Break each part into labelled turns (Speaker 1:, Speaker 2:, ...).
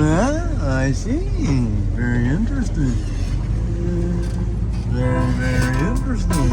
Speaker 1: Ah, I see. Very interesting. Very, very interesting.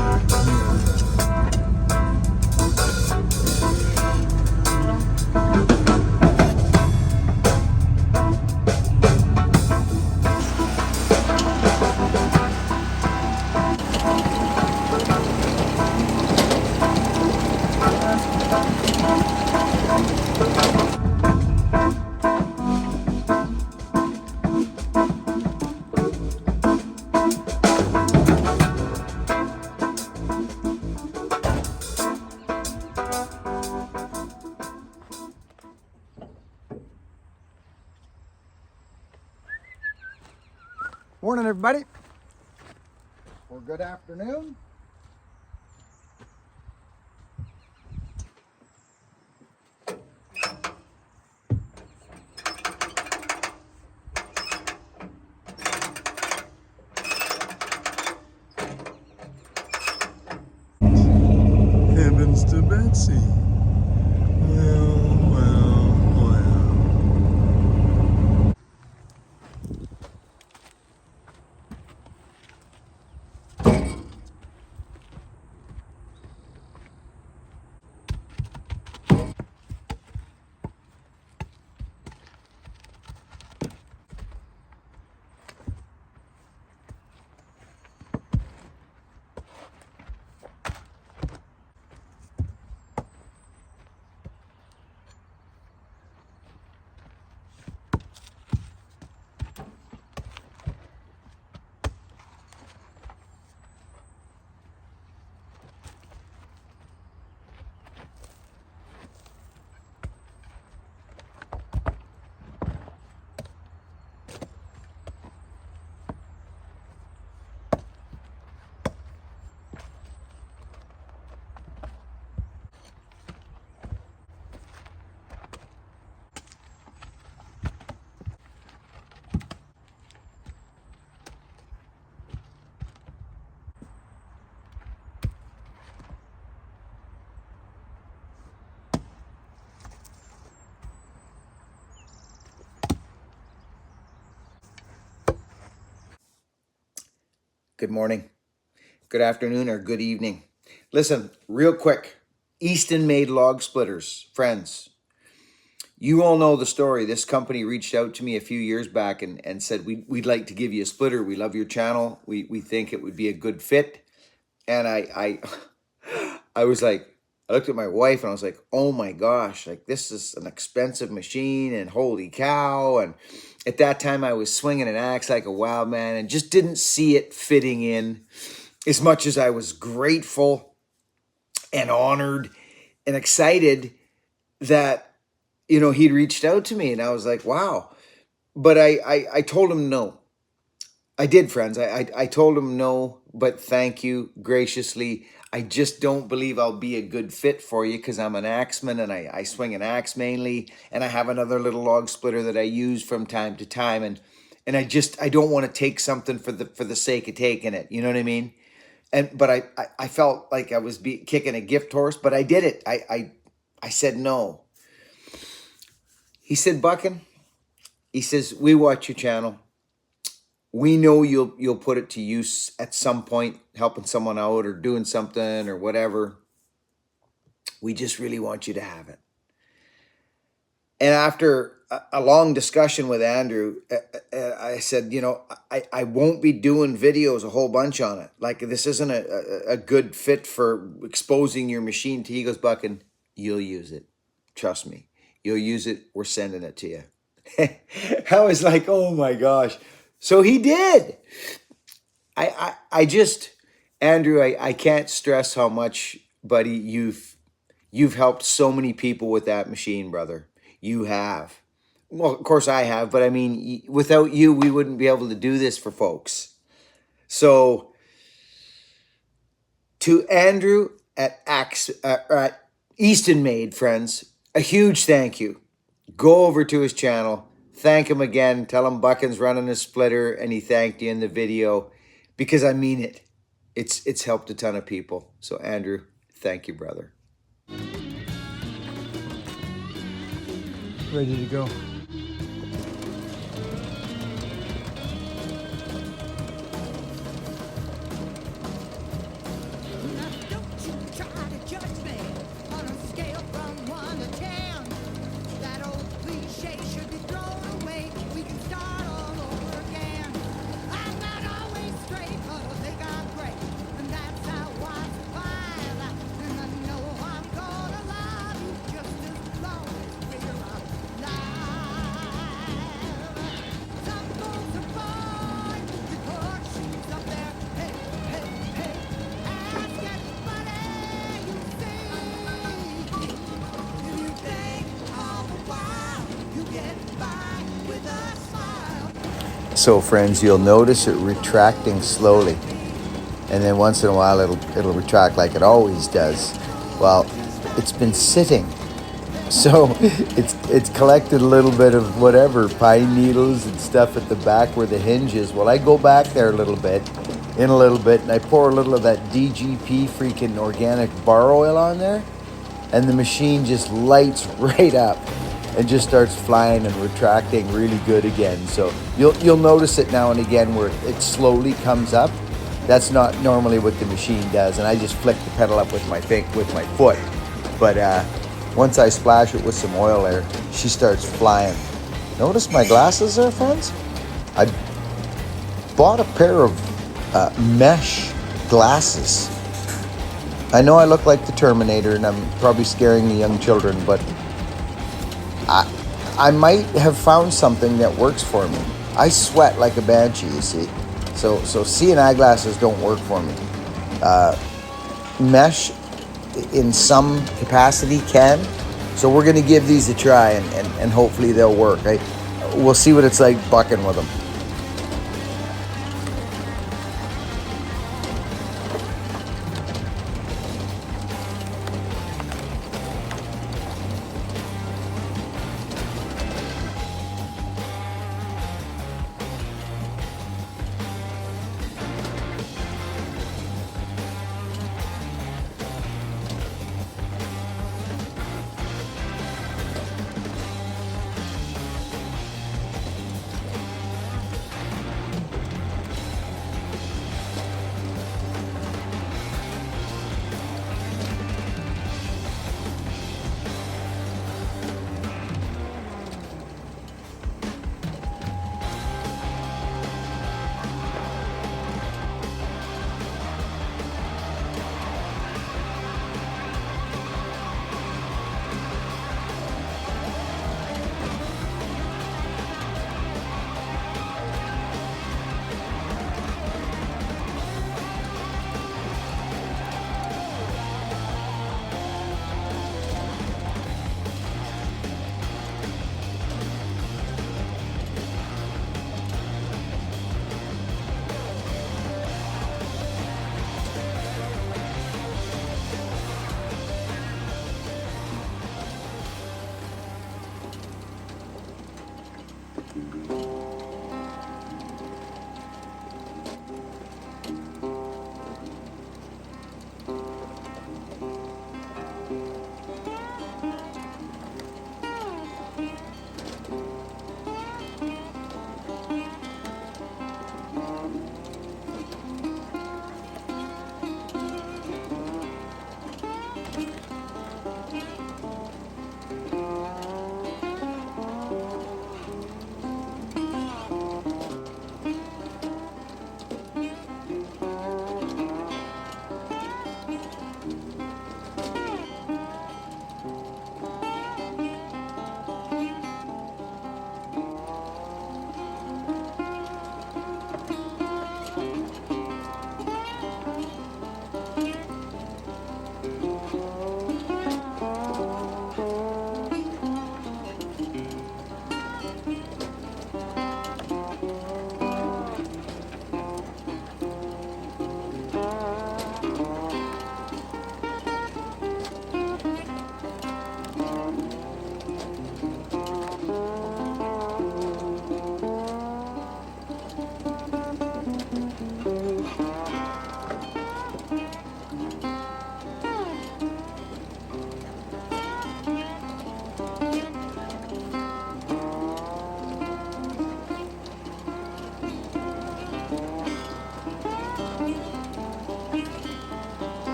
Speaker 1: Morning, everybody. Or good afternoon. Heavens to Betsy. Well, well, well. Good morning, good afternoon, or good evening. Listen, real quick, Eastonmade log splitters, friends. You all know the story. This company reached out to me a few years back and said, we'd like to give you a splitter. We love your channel. We think it would be a good fit. And I was like, I looked at my wife and I was like, oh my gosh, like this is an expensive machine and holy cow. And at that time I was swinging an axe like a wild man and just didn't see it fitting in, as much as I was grateful and honored and excited that, you know, he'd reached out to me. And I was like, wow. But I told him no. I did, friends. I told him no, but thank you graciously. I just don't believe I'll be a good fit for you because I'm an axeman and I swing an axe mainly, and I have another little log splitter that I use from time to time, and I don't want to take something for the sake of taking it. You know what I mean? But I felt like I was kicking a gift horse, but I did it. I said no. He said, Buckin, he says, we watch your channel. We know you'll put it to use at some point, helping someone out or doing something or whatever. We just really want you to have it. And after a long discussion with Andrew, I said, you know, I won't be doing videos a whole bunch on it. Like, this isn't a good fit for exposing your machine to. He goes, Buckin, you'll use it. Trust me. You'll use it. We're sending it to you. I was like, oh my gosh. So he did. I just, Andrew, I can't stress how much, buddy, you've helped so many people with that machine, brother. You have. Well, of course I have, but I mean, without you, we wouldn't be able to do this for folks. So to Andrew at Eastonmade, friends, a huge thank you. Go over to his channel. Thank him again. Tell him Buckin's running a splitter and he thanked you in the video, because I mean it. It's helped a ton of people. So Andrew, thank you, brother. Ready to go. So friends, you'll notice it retracting slowly. And then once in a while it'll retract like it always does. Well, it's been sitting. So it's collected a little bit of whatever, pine needles and stuff at the back where the hinge is. Well, I go back there a little bit, and I pour a little of that DGP freaking organic bar oil on there, and the machine just lights right up and just starts flying and retracting really good again. So you'll notice it now and again where it slowly comes up. That's not normally what the machine does, and I just flick the pedal up with my foot. But once I splash it with some oil there, she starts flying. Notice my glasses there, friends? I bought a pair of mesh glasses. I know I look like the Terminator, and I'm probably scaring the young children, but I might have found something that works for me. I sweat like a banshee, you see. So seeing eyeglasses don't work for me. Mesh in some capacity can. So we're gonna give these a try and hopefully they'll work. We'll see what it's like bucking with them.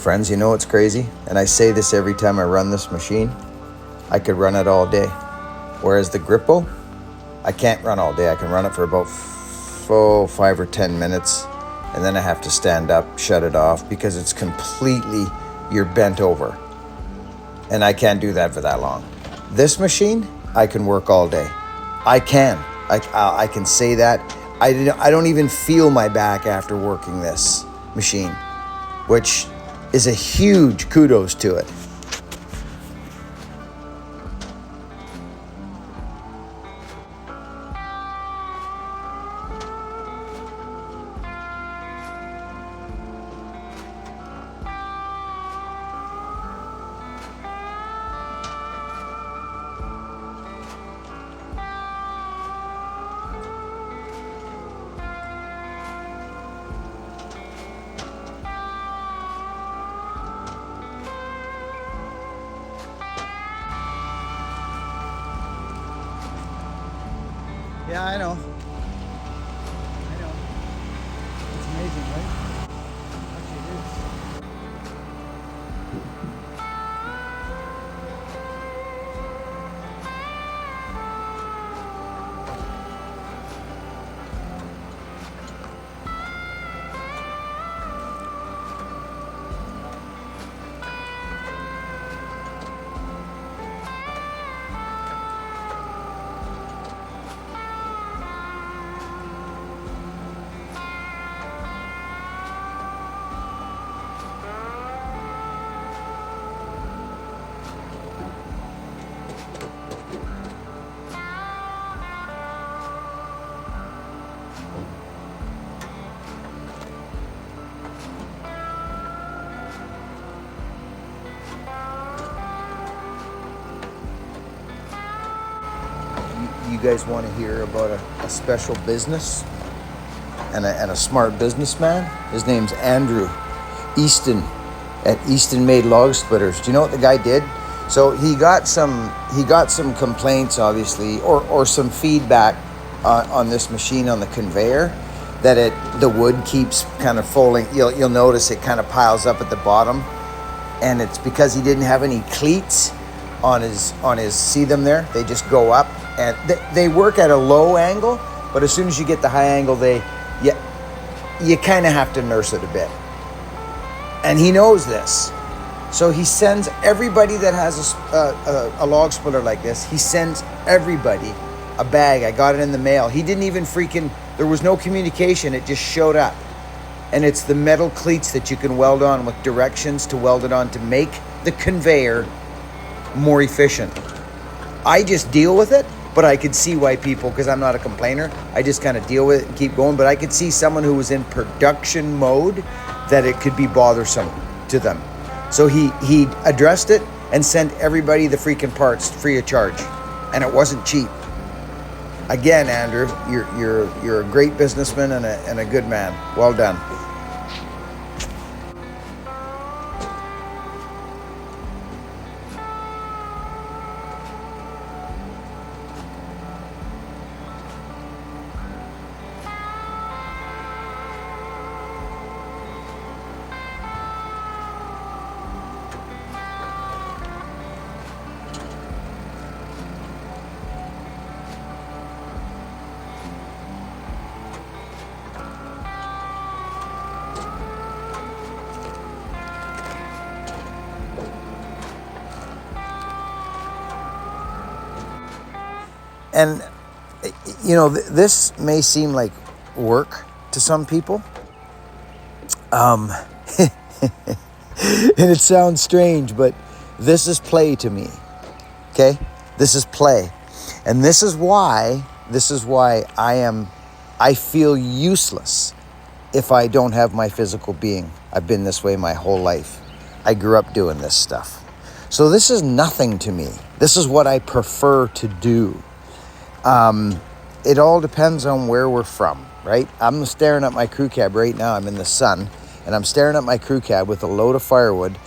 Speaker 1: Friends, you know what's crazy? And I say this every time I run this machine. I could run it all day. Whereas the Grippo, I can't run all day. I can run it for about 5 or 10 minutes. And then I have to stand up, shut it off, because it's completely, you're bent over. And I can't do that for that long. This machine, I can work all day. I can say that. I don't even feel my back after working this machine, which is a huge kudos to it. Yeah, I know. It's amazing, right? Actually, it is. You guys want to hear about a special business and a smart businessman? His name's Andrew Easton at Eastonmade Log Splitters. Do you know what the guy did? So he got some complaints, obviously, or some feedback on this machine on the conveyor, that the wood keeps kind of falling. You'll notice it kind of piles up at the bottom, and it's because he didn't have any cleats on his. See them there? They just go up, and they work at a low angle, but as soon as you get the high angle, you kind of have to nurse it a bit. And he knows this. So he sends everybody that has a log splitter like this, he sends everybody a bag. I got it in the mail. He didn't even there was no communication. It just showed up. And it's the metal cleats that you can weld on with directions to weld it on to make the conveyor more efficient. I just deal with it, but I could see why people, because I'm not a complainer, I just kind of deal with it and keep going. But I could see someone who was in production mode that it could be bothersome to them. So he addressed it and sent everybody the freaking parts free of charge, and it wasn't cheap. Again, Andrew, you're a great businessman and a good man. Well done. And, this may seem like work to some people. And it sounds strange, but this is play to me. Okay? This is play. And this is why I feel useless if I don't have my physical being. I've been this way my whole life. I grew up doing this stuff. So this is nothing to me. This is what I prefer to do. It all depends on where we're from, right? I'm staring at my crew cab right now. I'm in the sun, and I'm staring at my crew cab with a load of firewood,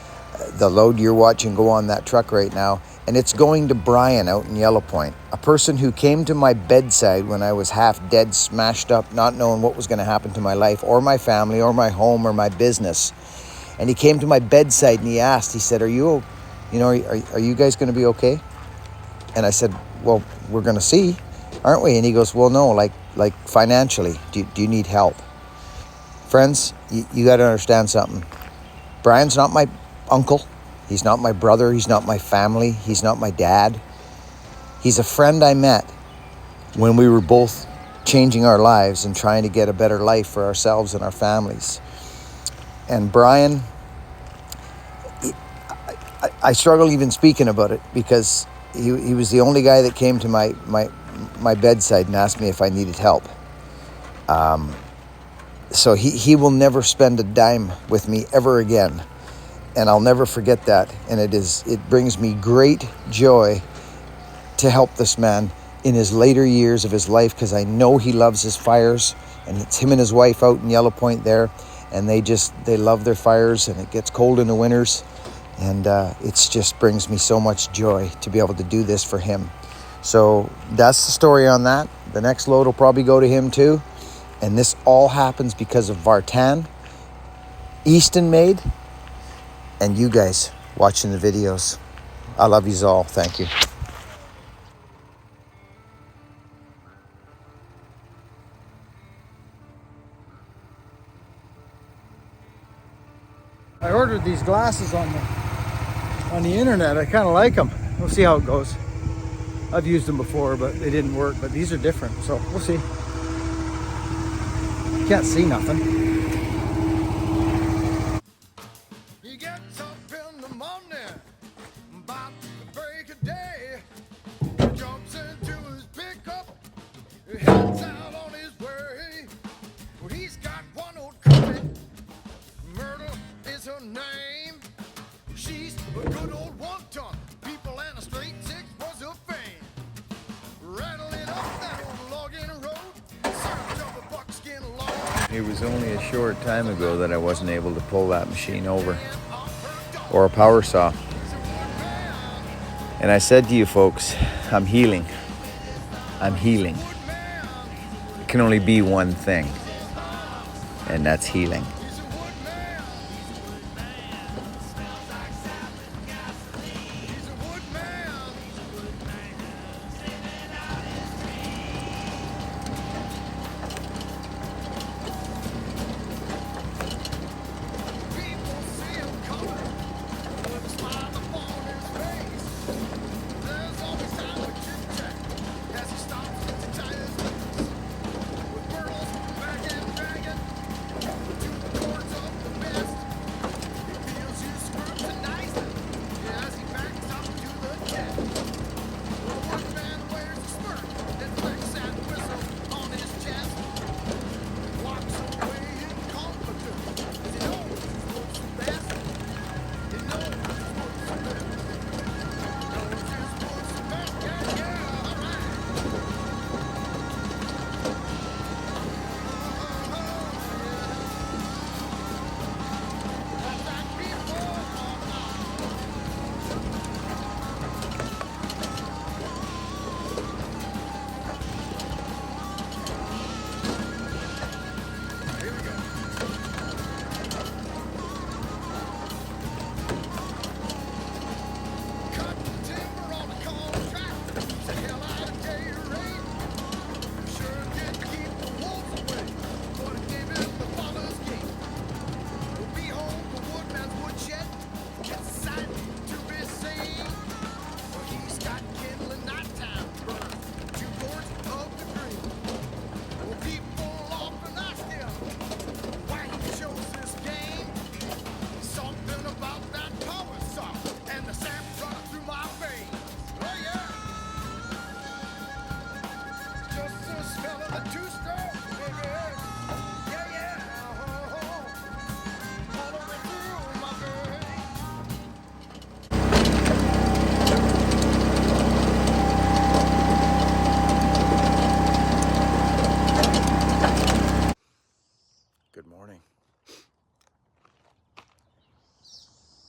Speaker 1: the load you're watching go on that truck right now, and it's going to Brian out in Yellow Point, a person who came to my bedside when I was half dead, smashed up, not knowing what was going to happen to my life or my family or my home or my business. And he came to my bedside and he asked, he said, are you guys going to be okay? And I said, well, we're going to see, aren't we? And he goes, well, no, like financially, do you need help? Friends, you got to understand something. Brian's not my uncle. He's not my brother. He's not my family. He's not my dad. He's a friend I met when we were both changing our lives and trying to get a better life for ourselves and our families. And Brian, I struggle even speaking about it because he was the only guy that came to my bedside and asked me if I needed help. So he will never spend a dime with me ever again. And I'll never forget that. And it brings me great joy to help this man in his later years of his life, because I know he loves his fires, and it's him and his wife out in Yellow Point there, and they love their fires, and it gets cold in the winters, and it just brings me so much joy to be able to do this for him. So that's the story on that. The next load will probably go to him too, and this all happens because of Vartan, Eastonmade, and you guys watching the videos. I love yous all. Thank you.
Speaker 2: I ordered these glasses on the internet. I kind of like them. We'll see how it goes. I've used them before, but they didn't work. But these are different, so we'll see. Can't see nothing.
Speaker 3: He gets up in the morning, about the break of day. He jumps into his pickup, he heads out on his way. Well, he's got one old copy, Myrtle is her name. She's a good old one-ton, people and a straight six was her fame. Rattling up that old logging road, search of a buckskin log.
Speaker 1: It was only a short time ago that I wasn't able to pull that machine over, or a power saw. And I said to you folks, I'm healing. I'm healing. It can only be one thing, and that's healing.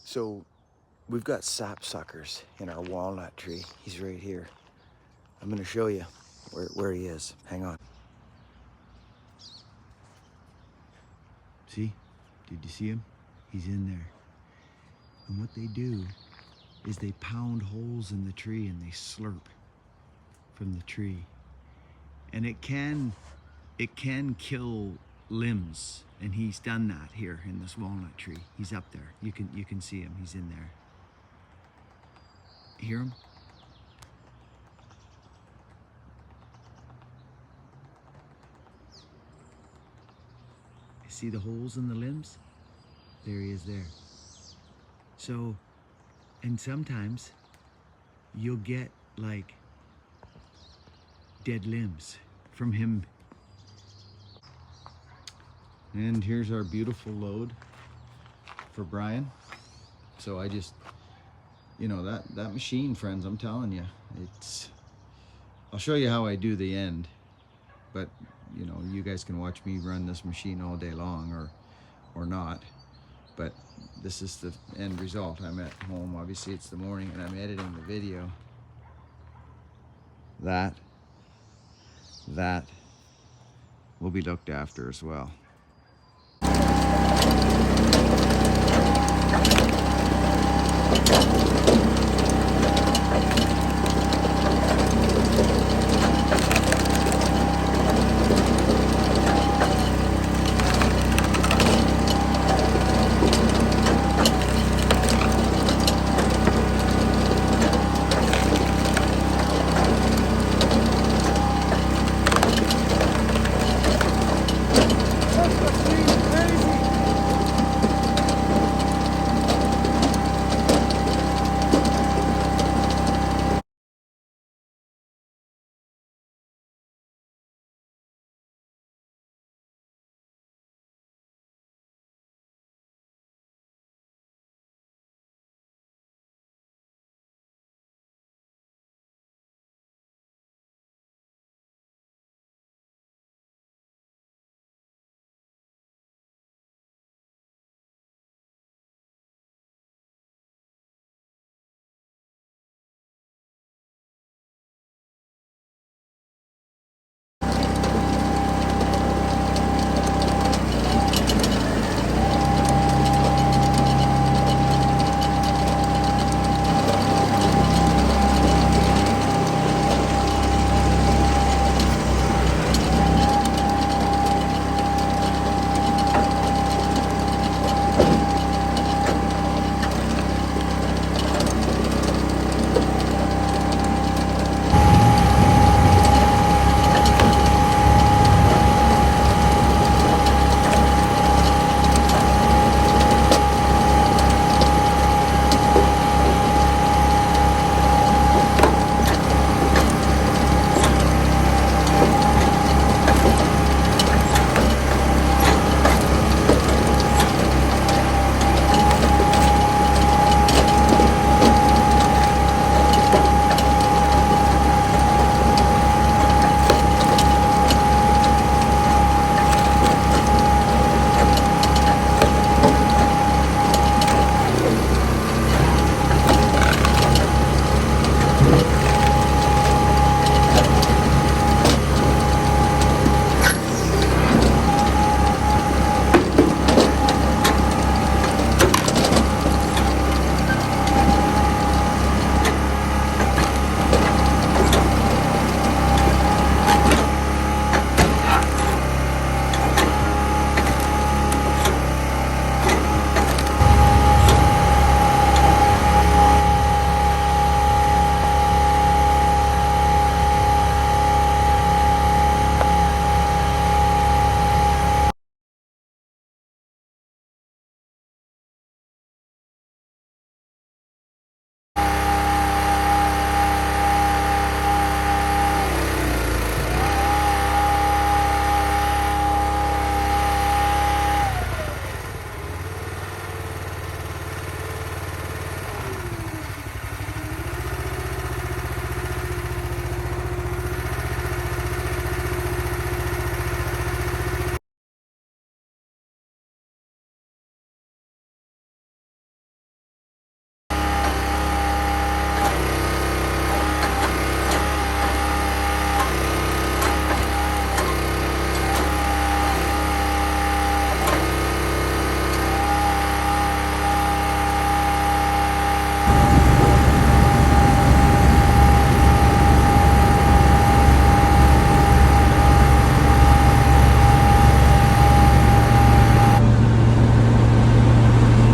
Speaker 2: So we've got sapsuckers in our walnut tree. He's right here. I'm going to show you where he is. Hang on. See? Did you see him?
Speaker 1: He's in there. And what they do is they pound holes in the tree and they slurp from the tree. And it can kill limbs, and he's done that here in this walnut tree. He's up there. You can see him. He's in there. Hear him? See the holes in the limbs? There he is there. So, and sometimes you'll get like dead limbs from him. And here's our beautiful load for Brian. So I just, you know, that machine, friends, I'm telling you, I'll show you how I do the end, but you know, you guys can watch me run this machine all day long or not, but this is the end result. I'm at home, obviously it's the morning, and I'm editing the video. That will be looked after as well.